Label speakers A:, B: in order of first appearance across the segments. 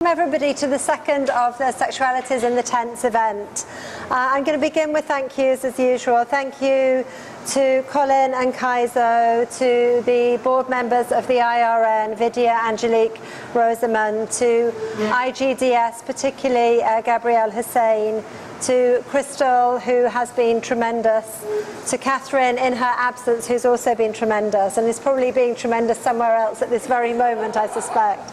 A: Everybody to the second of the Sexualities in the Tents event. I'm going to begin with thank yous as usual. Thank you to Colin and Kaizo, to the board members of the IRN, Vidya, Angelique, Rosamund, to IGDS, particularly Gabrielle Hussein, to Crystal, who has been tremendous, to Catherine in her absence, who's also been tremendous, and is probably being tremendous somewhere else at this very moment, I suspect.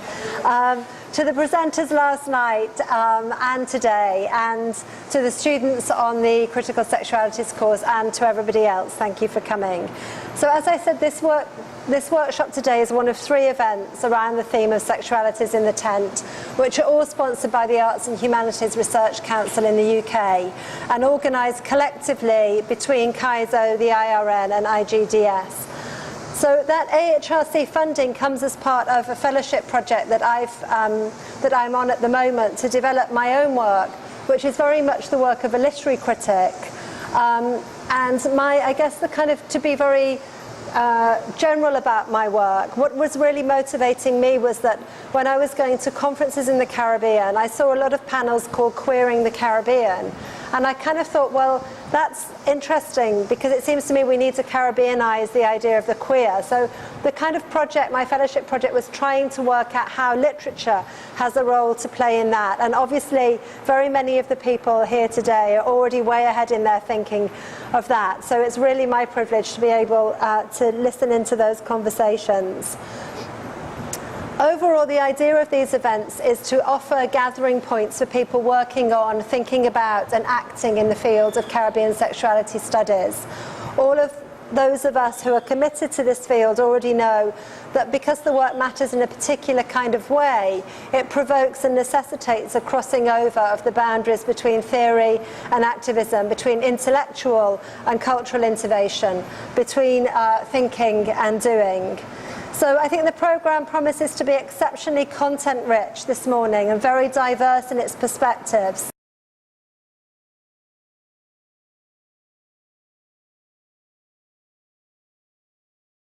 A: To the presenters last night and today, and to the students on the Critical Sexualities course, and to everybody else, thank you for coming. So as I said, this workshop today is one of 3 events around the theme of sexualities in the tent, which are all sponsored by the Arts and Humanities Research Council in the UK and organised collectively between Kaizo, the IRN and IGDS. So that AHRC funding comes as part of a fellowship project that I'm on at the moment to develop my own work, which is very much the work of a literary critic. And I guess to be very general about my work, what was really motivating me was that when I was going to conferences in the Caribbean, I saw a lot of panels called Queering the Caribbean. And I kind of thought, well, that's interesting because it seems to me we need to Caribbeanize the idea of the queer. So the kind of project, my fellowship project, was trying to work out how literature has a role to play in that. And obviously, very many of the people here today are already way ahead in their thinking of that. So it's really my privilege to be able to listen into those conversations. Overall, the idea of these events is to offer gathering points for people working on, thinking about and acting in the field of Caribbean sexuality studies. All of those of us who are committed to this field already know that because the work matters in a particular kind of way, it provokes and necessitates a crossing over of the boundaries between theory and activism, between intellectual and cultural innovation, between thinking and doing. So I think the programme promises to be exceptionally content-rich this morning and very diverse in its perspectives.